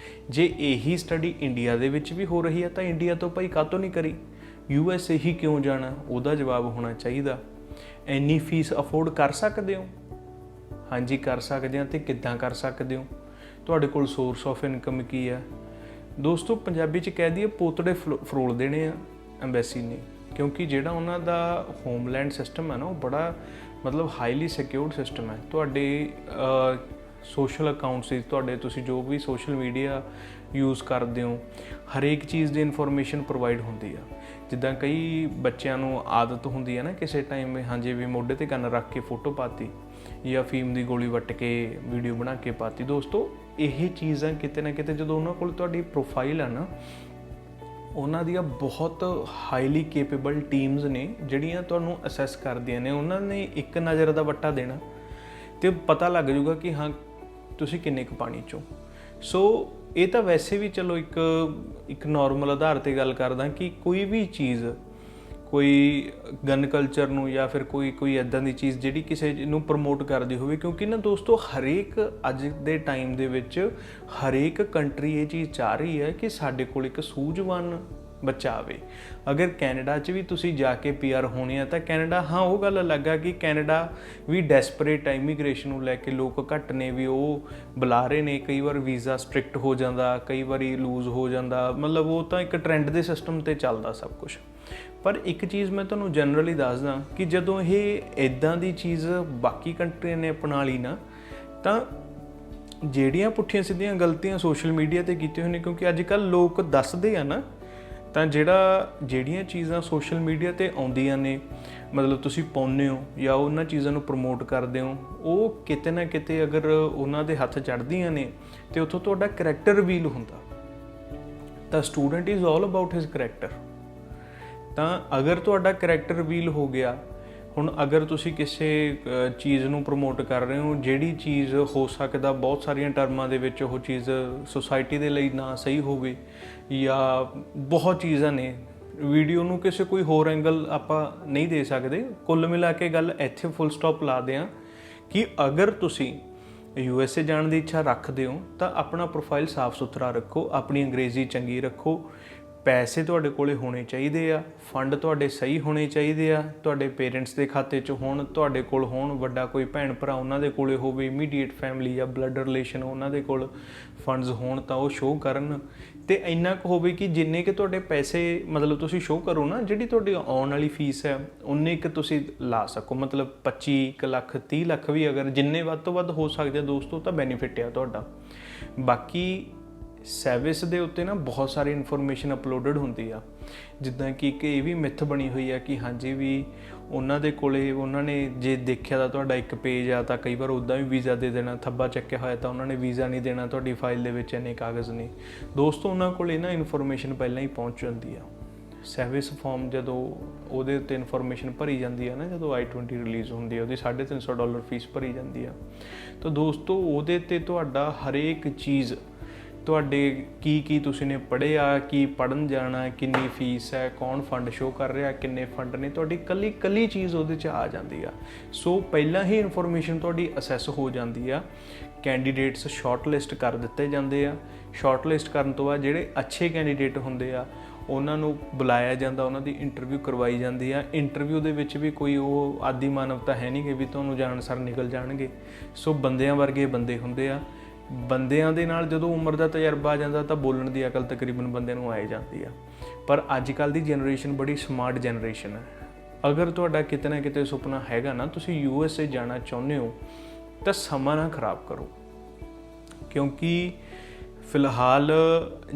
ਜੇ ਇਹੀ ਸਟੱਡੀ ਇੰਡੀਆ ਦੇ ਵਿੱਚ ਵੀ ਹੋ ਰਹੀ ਹੈ, ਤਾਂ ਇੰਡੀਆ ਤੋਂ ਭਾਈ ਕਾਹਤੋਂ ਨਹੀਂ ਕਰੀ, USA ਹੀ ਕਿਉਂ ਜਾਣਾ, ਉਹਦਾ ਜਵਾਬ ਹੋਣਾ ਚਾਹੀਦਾ। ਇੰਨੀ ਫੀਸ ਅਫੋਰਡ ਕਰ ਸਕਦੇ ਹੋ? ਹਾਂਜੀ ਕਰ ਸਕਦੇ ਹਾਂ, ਅਤੇ ਕਿੱਦਾਂ ਕਰ ਸਕਦੇ ਹੋ? ਤੁਹਾਡੇ ਕੋਲ ਸੋਰਸ ਆਫ ਇਨਕਮ ਕੀ ਆ? ਦੋਸਤੋ ਪੰਜਾਬੀ 'ਚ ਕਹਿ ਦਈਏ, ਪੋਤੜੇ ਫਰੋਲ ਦੇਣੇ ਆ ਐਮਬੈਸੀ ਨੇ, ਕਿਉਂਕਿ ਜਿਹੜਾ ਉਹਨਾਂ ਦਾ ਹੋਮਲੈਂਡ ਸਿਸਟਮ ਹੈ ਨਾ, ਉਹ ਬੜਾ ਮਤਲਬ ਹਾਈਲੀ ਸਿਕਿਉਰਡ ਸਿਸਟਮ ਹੈ। ਤੁਹਾਡੇ ਸੋਸ਼ਲ ਅਕਾਊਂਟਸ, ਤੁਹਾਡੇ ਤੁਸੀਂ ਜੋ ਵੀ ਸੋਸ਼ਲ ਮੀਡੀਆ ਯੂਜ਼ ਕਰਦੇ ਹੋ, ਹਰੇਕ ਚੀਜ਼ ਦੀ ਇਨਫੋਰਮੇਸ਼ਨ ਪ੍ਰੋਵਾਈਡ ਹੁੰਦੀ ਆ। ਜਿੱਦਾਂ ਕਈ ਬੱਚਿਆਂ ਨੂੰ ਆਦਤ ਹੁੰਦੀ ਹੈ ਨਾ ਕਿਸੇ ਟਾਈਮ, ਹਾਂਜੀ ਵੀ ਮੋਢੇ 'ਤੇ ਕੰਨ ਰੱਖ ਕੇ ਫੋਟੋ ਪਾਤੀ, ਜਾਂ ਫੀਮ ਦੀ ਗੋਲੀ ਵੱਟ ਕੇ ਵੀਡੀਓ ਬਣਾ ਕੇ ਪਾਤੀ। ਦੋਸਤੋ ਇਹ ਚੀਜ਼ਾਂ ਕਿਤੇ ਨਾ ਕਿਤੇ, ਜਦੋਂ ਉਹਨਾਂ ਕੋਲ ਤੁਹਾਡੀ ਪ੍ਰੋਫਾਈਲ ਆ ਨਾ, ਉਹਨਾਂ ਦੀਆਂ ਬਹੁਤ ਹਾਈਲੀ ਕੇਪੇਬਲ ਟੀਮਸ ਨੇ ਜਿਹੜੀਆਂ ਤੁਹਾਨੂੰ ਅਸੈਸ ਕਰਦੀਆਂ ਨੇ। ਉਹਨਾਂ ਨੇ ਇੱਕ ਨਜ਼ਰ ਦਾ ਵੱਟਾ ਦੇਣਾ ਅਤੇ ਪਤਾ ਲੱਗ ਜਾਊਗਾ ਕਿ ਹਾਂ ਤੁਸੀਂ ਕਿੰਨੇ ਕੁ ਪਾਣੀ 'ਚੋਂ। ਸੋ ਇਹ ਤਾਂ ਵੈਸੇ ਵੀ ਚਲੋ ਇੱਕ ਨੋਰਮਲ ਆਧਾਰ 'ਤੇ ਗੱਲ ਕਰਦਾ ਕਿ ਕੋਈ ਵੀ ਚੀਜ਼, ਕੋਈ ਗਨ ਕਲਚਰ ਨੂੰ ਜਾਂ ਫਿਰ ਕੋਈ ਇੱਦਾਂ ਦੀ ਚੀਜ਼ ਜਿਹੜੀ ਕਿਸੇ ਨੂੰ ਪ੍ਰਮੋਟ ਕਰਦੀ ਹੋਵੇ, ਕਿਉਂਕਿ ਨਾ ਦੋਸਤੋ ਹਰੇਕ ਅੱਜ ਦੇ ਟਾਈਮ ਦੇ ਵਿੱਚ ਹਰੇਕ ਕੰਟਰੀ ਇਹ ਚੀਜ਼ ਚਾਹ ਰਹੀ ਹੈ ਕਿ ਸਾਡੇ ਕੋਲ ਇੱਕ ਸੂਝਵਾਨ ਬੱਚਾ ਆਵੇ। ਅਗਰ ਕੈਨੇਡਾ 'ਚ ਵੀ ਤੁਸੀਂ ਜਾ ਕੇ PR ਹੋਣੇ ਆ, ਤਾਂ ਕੈਨੇਡਾ, ਹਾਂ ਉਹ ਗੱਲ ਅਲੱਗ ਆ ਕਿ ਕੈਨੇਡਾ ਵੀ ਡੈਸਪਰੇਟ ਹੈ ਇਮੀਗ੍ਰੇਸ਼ਨ ਨੂੰ ਲੈ ਕੇ, ਲੋਕ ਘੱਟ ਨੇ ਵੀ ਉਹ ਬੁਲਾ ਰਹੇ ਨੇ। ਕਈ ਵਾਰ ਵੀਜ਼ਾ ਸਟ੍ਰਿਕਟ ਹੋ ਜਾਂਦਾ, ਕਈ ਵਾਰੀ ਲੂਜ਼ ਹੋ ਜਾਂਦਾ, ਮਤਲਬ ਉਹ ਤਾਂ ਇੱਕ ਟਰੈਂਡ ਦੇ ਸਿਸਟਮ 'ਤੇ ਚੱਲਦਾ ਸਭ ਕੁਛ। ਪਰ ਇੱਕ ਚੀਜ਼ ਮੈਂ ਤੁਹਾਨੂੰ ਜਨਰਲੀ ਦੱਸਦਾ ਕਿ ਜਦੋਂ ਇਹ ਇੱਦਾਂ ਦੀ ਚੀਜ਼ ਬਾਕੀ ਕੰਟਰੀਆਂ ਨੇ ਅਪਣਾ ਲਈ ਨਾ, ਤਾਂ ਜਿਹੜੀਆਂ ਪੁੱਠੀਆਂ ਸਿੱਧੀਆਂ ਗਲਤੀਆਂ ਸੋਸ਼ਲ ਮੀਡੀਆ 'ਤੇ ਕੀਤੀਆਂ ਹੋਈਆਂ ਨੇ, ਕਿਉਂਕਿ ਅੱਜ ਕੱਲ੍ਹ ਲੋਕ ਦੱਸਦੇ ਆ ਨਾ, ਤਾਂ ਜਿਹੜੀਆਂ ਚੀਜ਼ਾਂ ਸੋਸ਼ਲ ਮੀਡੀਆ 'ਤੇ ਆਉਂਦੀਆਂ ਨੇ, ਮਤਲਬ ਤੁਸੀਂ ਪਾਉਂਦੇ ਹੋ ਜਾਂ ਉਹਨਾਂ ਚੀਜ਼ਾਂ ਨੂੰ ਪ੍ਰਮੋਟ ਕਰਦੇ ਹੋ, ਉਹ ਕਿਤੇ ਨਾ ਕਿਤੇ ਅਗਰ ਉਹਨਾਂ ਦੇ ਹੱਥ ਚੜ੍ਹਦੀਆਂ ਨੇ, ਅਤੇ ਉੱਥੋਂ ਤੁਹਾਡਾ ਕਰੈਕਟਰ ਰਿਵੀਲ ਹੁੰਦਾ। ਤਾਂ student is all about his character. ਤਾਂ ਅਗਰ ਤੁਹਾਡਾ ਕਰੈਕਟਰ ਰਿਵੀਲ ਹੋ ਗਿਆ, ਹੁਣ ਅਗਰ ਤੁਸੀਂ ਕਿਸੇ ਚੀਜ਼ ਨੂੰ ਪ੍ਰਮੋਟ ਕਰ ਰਹੇ ਹੋ ਜਿਹੜੀ ਚੀਜ਼ ਹੋ ਸਕਦਾ ਬਹੁਤ ਸਾਰੀਆਂ ਟਰਮਾਂ ਦੇ ਵਿੱਚ ਉਹ ਚੀਜ਼ ਸੁਸਾਇਟੀ ਦੇ ਲਈ ਨਾ ਸਹੀ ਹੋਵੇ, ਜਾਂ ਬਹੁਤ ਚੀਜ਼ਾਂ ਨੇ, ਵੀਡੀਓ ਨੂੰ ਕਿਸੇ ਕੋਈ ਹੋਰ ਐਂਗਲ ਆਪਾਂ ਨਹੀਂ ਦੇ ਸਕਦੇ। ਕੁੱਲ ਮਿਲਾ ਕੇ ਗੱਲ ਇੱਥੇ ਫੁੱਲ ਸਟਾਪ ਲਾ ਦਿਆਂ ਕਿ ਅਗਰ ਤੁਸੀਂ USA ਜਾਣ ਦੀ ਇੱਛਾ ਰੱਖਦੇ ਹੋ ਤਾਂ ਆਪਣਾ ਪ੍ਰੋਫਾਈਲ ਸਾਫ਼ ਸੁਥਰਾ ਰੱਖੋ, ਆਪਣੀ ਅੰਗਰੇਜ਼ੀ ਚੰਗੀ ਰੱਖੋ, ਪੈਸੇ ਤੁਹਾਡੇ ਕੋਲੇ ਹੋਣੇ ਚਾਹੀਦੇ ਆ, ਫੰਡ ਤੁਹਾਡੇ ਸਹੀ ਹੋਣੇ ਚਾਹੀਦੇ ਆ, ਤੁਹਾਡੇ ਪੇਰੈਂਟਸ ਦੇ ਖਾਤੇ 'ਚ ਹੋਣ, ਤੁਹਾਡੇ ਕੋਲ ਹੋਣ, ਵੱਡਾ ਕੋਈ ਭੈਣ ਭਰਾ ਉਹਨਾਂ ਦੇ ਕੋਲੇ ਹੋਵੇ, ਇਮੀਡੀਏਟ ਫੈਮਿਲੀ ਜਾਂ ਬਲੱਡ ਰਿਲੇਸ਼ਨ ਉਹਨਾਂ ਦੇ ਕੋਲ ਫੰਡਸ ਹੋਣ ਤਾਂ ਉਹ ਸ਼ੋਅ ਕਰਨ। ਅਤੇ ਇੰਨਾ ਕੁ ਹੋਵੇ ਕਿ ਜਿੰਨੇ ਕਿ ਤੁਹਾਡੇ ਪੈਸੇ ਮਤਲਬ ਤੁਸੀਂ ਸ਼ੋਅ ਕਰੋ ਨਾ, ਜਿਹੜੀ ਤੁਹਾਡੀ ਆਉਣ ਵਾਲੀ ਫੀਸ ਹੈ ਉਨੇ ਕੁ ਤੁਸੀਂ ਲਾ ਸਕੋ, ਮਤਲਬ 25 ਲੱਖ 30 ਲੱਖ ਵੀ ਅਗਰ ਜਿੰਨੇ ਵੱਧ ਤੋਂ ਵੱਧ ਹੋ ਸਕਦੇ ਆ ਦੋਸਤੋ ਤਾਂ ਬੈਨੀਫਿਟ ਆ ਤੁਹਾਡਾ। ਬਾਕੀ ਸੈਵਿਸ ਦੇ ਉੱਤੇ ਨਾ ਬਹੁਤ ਸਾਰੀ ਇਨਫੋਰਮੇਸ਼ਨ ਅਪਲੋਡਡ ਹੁੰਦੀ ਆ, ਜਿੱਦਾਂ ਕਿ ਇੱਕ ਇਹ ਵੀ ਮਿੱਥ ਬਣੀ ਹੋਈ ਆ ਕਿ ਹਾਂਜੀ ਵੀ ਉਹਨਾਂ ਦੇ ਕੋਲੇ ਉਹਨਾਂ ਨੇ ਜੇ ਦੇਖਿਆ ਤਾਂ ਤੁਹਾਡਾ ਇੱਕ ਪੇਜ ਆ ਤਾਂ ਕਈ ਵਾਰ ਉੱਦਾਂ ਵੀ ਵੀਜ਼ਾ ਦੇ ਦੇਣਾ, ਥੱਬਾ ਚੱਕਿਆ ਹੋਇਆ ਤਾਂ ਉਹਨਾਂ ਨੇ ਵੀਜ਼ਾ ਨਹੀਂ ਦੇਣਾ, ਤੁਹਾਡੀ ਫਾਈਲ ਦੇ ਵਿੱਚ ਇੰਨੇ ਕਾਗਜ਼ ਨੇ। ਦੋਸਤੋ ਉਹਨਾਂ ਕੋਲੇ ਨਾ ਇਨਫੋਰਮੇਸ਼ਨ ਪਹਿਲਾਂ ਹੀ ਪਹੁੰਚ ਜਾਂਦੀ ਆ। ਸੈਵਿਸ ਫਾਰਮ ਜਦੋਂ ਉਹਦੇ ਉੱਤੇ ਇਨਫੋਰਮੇਸ਼ਨ ਭਰੀ ਜਾਂਦੀ ਆ ਨਾ, ਜਦੋਂ I-20 ਰਿਲੀਜ਼ ਹੁੰਦੀ ਆ ਉਹਦੀ $350 ਫੀਸ ਭਰੀ ਜਾਂਦੀ ਆ, ਤਾਂ ਦੋਸਤੋ ਉਹਦੇ 'ਤੇ ਤੁਹਾਡਾ ਹਰੇਕ ਚੀਜ਼, ਤੁਹਾਡੇ ਕੀ ਤੁਸੀਂ ਨੇ ਪੜ੍ਹਿਆ, ਕੀ ਪੜ੍ਹਨ ਜਾਣਾ, ਕਿੰਨੀ ਫੀਸ ਹੈ, ਕੌਣ ਫੰਡ ਸ਼ੋਅ ਕਰ ਰਿਹਾ, ਕਿੰਨੇ ਫੰਡ ਨੇ, ਤੁਹਾਡੀ ਕੱਲੀ ਚੀਜ਼ ਉਹਦੇ 'ਚ ਆ ਜਾਂਦੀ ਆ। ਸੋ ਪਹਿਲਾਂ ਹੀ ਇਨਫੋਰਮੇਸ਼ਨ ਤੁਹਾਡੀ ਅਸੈਸ ਹੋ ਜਾਂਦੀ ਆ। ਕੈਂਡੀਡੇਟਸ ਸ਼ਾਰਟ ਲਿਸਟ ਕਰ ਦਿੱਤੇ ਜਾਂਦੇ ਆ। ਸ਼ਾਰਟ ਲਿਸਟ ਕਰਨ ਤੋਂ ਬਾਅਦ ਜਿਹੜੇ ਅੱਛੇ ਕੈਂਡੀਡੇਟ ਹੁੰਦੇ ਆ ਉਹਨਾਂ ਨੂੰ ਬੁਲਾਇਆ ਜਾਂਦਾ, ਉਹਨਾਂ ਦੀ ਇੰਟਰਵਿਊ ਕਰਵਾਈ ਜਾਂਦੀ ਆ। ਇੰਟਰਵਿਊ ਦੇ ਵਿੱਚ ਵੀ ਕੋਈ ਉਹ ਆਦੀ ਮਾਨਵਤਾ ਹੈ ਨਹੀਂ ਕਿ ਵੀ ਤੁਹਾਨੂੰ ਜਾਣ ਸਾਰ ਨਿਕਲ ਜਾਣਗੇ। ਸੋ ਬੰਦਿਆਂ ਵਰਗੇ ਬੰਦੇ ਹੁੰਦੇ ਆ। ਬੰਦਿਆਂ ਦੇ ਨਾਲ ਜਦੋਂ ਉਮਰ ਦਾ ਤਜਰਬਾ ਆ ਜਾਂਦਾ ਤਾਂ ਬੋਲਣ ਦੀ ਅਕਲ ਤਕਰੀਬਨ ਬੰਦੇ ਨੂੰ ਆਏ ਜਾਂਦੀ ਆ। ਪਰ ਅੱਜ ਕੱਲ੍ਹ ਦੀ ਜਨਰੇਸ਼ਨ ਬੜੀ ਸਮਾਰਟ ਜਨਰੇਸ਼ਨ ਹੈ। ਅਗਰ ਤੁਹਾਡਾ ਕਿਤੇ ਨਾ ਕਿਤੇ ਸੁਪਨਾ ਹੈਗਾ ਨਾ, ਤੁਸੀਂ USA ਜਾਣਾ ਚਾਹੁੰਦੇ ਹੋ, ਤਾਂ ਸਮਾਂ ਨਾ ਖਰਾਬ ਕਰੋ, ਕਿਉਂਕਿ ਫਿਲਹਾਲ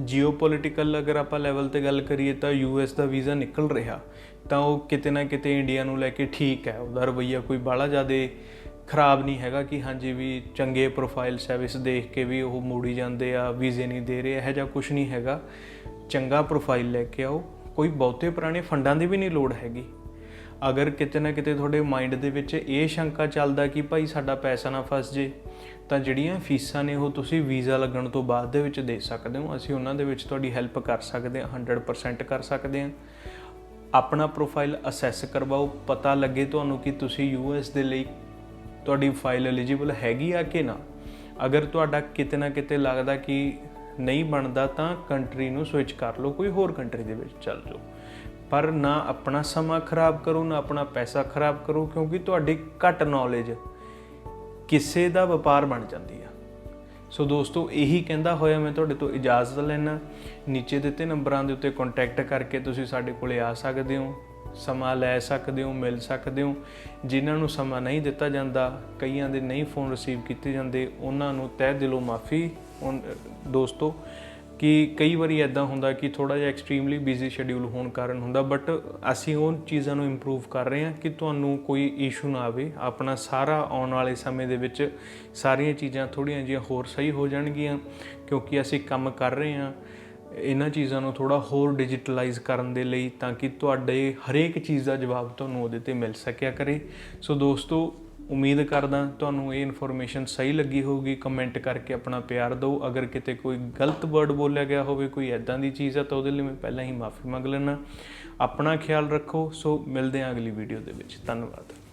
ਜੀਓਪੋਲੀਟੀਕਲ ਅਗਰ ਆਪਾਂ ਲੈਵਲ 'ਤੇ ਗੱਲ ਕਰੀਏ ਤਾਂ US ਦਾ ਵੀਜ਼ਾ ਨਿਕਲ ਰਿਹਾ, ਤਾਂ ਉਹ ਕਿਤੇ ਨਾ ਕਿਤੇ ਇੰਡੀਆ ਨੂੰ ਲੈ ਕੇ ਠੀਕ ਹੈ, ਉਹਦਾ ਰਵੱਈਆ ਕੋਈ ਬਾਹਲਾ ਜ਼ਿਆਦਾ ਖਰਾਬ ਨਹੀਂ ਹੈਗਾ ਕਿ ਹਾਂਜੀ ਵੀ ਚੰਗੇ ਪ੍ਰੋਫਾਈਲ ਸਰਵਿਸ ਦੇਖ ਕੇ ਵੀ ਉਹ ਮੋੜੀ ਜਾਂਦੇ ਆ, ਵੀਜ਼ੇ ਨਹੀਂ ਦੇ ਰਹੇ, ਇਹੋ ਜਿਹਾ ਕੁਛ ਨਹੀਂ ਹੈਗਾ। ਚੰਗਾ ਪ੍ਰੋਫਾਈਲ ਲੈ ਕੇ ਆਓ, ਕੋਈ ਬਹੁਤੇ ਪੁਰਾਣੇ ਫੰਡਾਂ ਦੀ ਵੀ ਨਹੀਂ ਲੋੜ ਹੈਗੀ। ਅਗਰ ਕਿਤੇ ਨਾ ਕਿਤੇ ਤੁਹਾਡੇ ਮਾਈਂਡ ਦੇ ਵਿੱਚ ਇਹ ਸ਼ੰਕਾ ਚੱਲਦਾ ਕਿ ਭਾਈ ਸਾਡਾ ਪੈਸਾ ਨਾ ਫਸ ਜੇ, ਤਾਂ ਜਿਹੜੀਆਂ ਫੀਸਾਂ ਨੇ ਉਹ ਤੁਸੀਂ ਵੀਜ਼ਾ ਲੱਗਣ ਤੋਂ ਬਾਅਦ ਦੇ ਵਿੱਚ ਦੇ ਸਕਦੇ ਹੋ। ਅਸੀਂ ਉਹਨਾਂ ਦੇ ਵਿੱਚ ਤੁਹਾਡੀ ਹੈਲਪ ਕਰ ਸਕਦੇ ਹਾਂ, 100% ਕਰ ਸਕਦੇ ਹਾਂ। ਆਪਣਾ ਪ੍ਰੋਫਾਈਲ ਅਸੈਸ ਕਰਵਾਓ, ਪਤਾ ਲੱਗੇ ਤੁਹਾਨੂੰ ਕਿ ਤੁਸੀਂ US ਦੇ ਲਈ ਤੁਹਾਡੀ ਫਾਈਲ ਐਲੀਜੀਬਲ ਹੈਗੀ ਆ ਕਿ ਨਾ। ਅਗਰ ਤੁਹਾਡਾ ਕਿਤੇ ਨਾ ਕਿਤੇ ਲੱਗਦਾ ਕਿ ਨਹੀਂ ਬਣਦਾ ਤਾਂ ਕੰਟਰੀ ਨੂੰ ਸਵਿਚ ਕਰ ਲਓ, ਕੋਈ ਹੋਰ ਕੰਟਰੀ ਦੇ ਵਿੱਚ ਚੱਲ ਜਾਓ। ਪਰ ਨਾ ਆਪਣਾ ਸਮਾਂ ਖਰਾਬ ਕਰੋ, ਨਾ ਆਪਣਾ ਪੈਸਾ ਖਰਾਬ ਕਰੋ, ਕਿਉਂਕਿ ਤੁਹਾਡੀ ਘੱਟ ਨੌਲੇਜ ਕਿਸੇ ਦਾ ਵਪਾਰ ਬਣ ਜਾਂਦੀ ਆ। ਸੋ ਦੋਸਤੋ, ਇਹੀ ਕਹਿੰਦਾ ਹੋਇਆ ਮੈਂ ਤੁਹਾਡੇ ਤੋਂ ਇਜਾਜ਼ਤ ਲੈਣਾ। ਨੀਚੇ ਦਿੱਤੇ ਨੰਬਰਾਂ ਦੇ ਉੱਤੇ ਕੰਟੈਕਟ ਕਰਕੇ ਤੁਸੀਂ ਸਾਡੇ ਕੋਲੇ ਆ ਸਕਦੇ ਹੋ, ਸਮਾਂ ਲੈ ਸਕਦੇ ਹੋ, ਮਿਲ ਸਕਦੇ ਹੋ। ਜਿਨ੍ਹਾਂ ਨੂੰ ਸਮਾਂ ਨਹੀਂ ਦਿੱਤਾ ਜਾਂਦਾ, ਕਈਆਂ ਦੇ ਨਹੀਂ ਫੋਨ ਰਿਸੀਵ ਕੀਤੇ ਜਾਂਦੇ, ਉਹਨਾਂ ਨੂੰ ਤਹਿ ਦਿਲੋਂ ਮਾਫੀ ਦੋਸਤੋ, ਕਿ ਕਈ ਵਾਰੀ ਇੱਦਾਂ ਹੁੰਦਾ ਕਿ ਥੋੜ੍ਹਾ ਜਿਹਾ ਐਕਸਟ੍ਰੀਮਲੀ ਬਿਜ਼ੀ ਸ਼ੈਡਿਊਲ ਹੋਣ ਕਾਰਨ ਹੁੰਦਾ। ਬਟ ਅਸੀਂ ਉਹ ਚੀਜ਼ਾਂ ਨੂੰ ਇੰਪਰੂਵ ਕਰ ਰਹੇ ਹਾਂ ਕਿ ਤੁਹਾਨੂੰ ਕੋਈ ਇਸ਼ੂ ਨਾ ਆਵੇ। ਆਪਣਾ ਸਾਰਾ ਆਉਣ ਵਾਲੇ ਸਮੇਂ ਦੇ ਵਿੱਚ ਸਾਰੀਆਂ ਚੀਜ਼ਾਂ ਥੋੜ੍ਹੀਆਂ ਜਿਹੀਆਂ ਹੋਰ ਸਹੀ ਹੋ ਜਾਣਗੀਆਂ, ਕਿਉਂਕਿ ਅਸੀਂ ਕੰਮ ਕਰ ਰਹੇ ਹਾਂ ਇਹਨਾਂ ਚੀਜ਼ਾਂ ਨੂੰ ਥੋੜ੍ਹਾ ਹੋਰ ਡਿਜੀਟਲਾਈਜ਼ ਕਰਨ ਦੇ ਲਈ, ਤਾਂ ਕਿ ਤੁਹਾਡੇ ਹਰੇਕ ਚੀਜ਼ ਦਾ ਜਵਾਬ ਤੁਹਾਨੂੰ ਉਹਦੇ 'ਤੇ ਮਿਲ ਸਕਿਆ ਕਰੇ। ਸੋ ਦੋਸਤੋ, ਉਮੀਦ ਕਰਦਾ ਤੁਹਾਨੂੰ ਇਹ ਇਨਫੋਰਮੇਸ਼ਨ ਸਹੀ ਲੱਗੀ ਹੋਊਗੀ। ਕਮੈਂਟ ਕਰਕੇ ਆਪਣਾ ਪਿਆਰ ਦਿਓ। ਅਗਰ ਕਿਤੇ ਕੋਈ ਗਲਤ ਵਰਡ ਬੋਲਿਆ ਗਿਆ ਹੋਵੇ, ਕੋਈ ਇੱਦਾਂ ਦੀ ਚੀਜ਼ ਆ, ਤਾਂ ਉਹਦੇ ਲਈ ਮੈਂ ਪਹਿਲਾਂ ਹੀ ਮਾਫੀ ਮੰਗ ਲੈਂਦਾ। ਆਪਣਾ ਖਿਆਲ ਰੱਖੋ। ਸੋ ਮਿਲਦੇ ਹਾਂ ਅਗਲੀ ਵੀਡੀਓ ਦੇ ਵਿੱਚ। ਧੰਨਵਾਦ।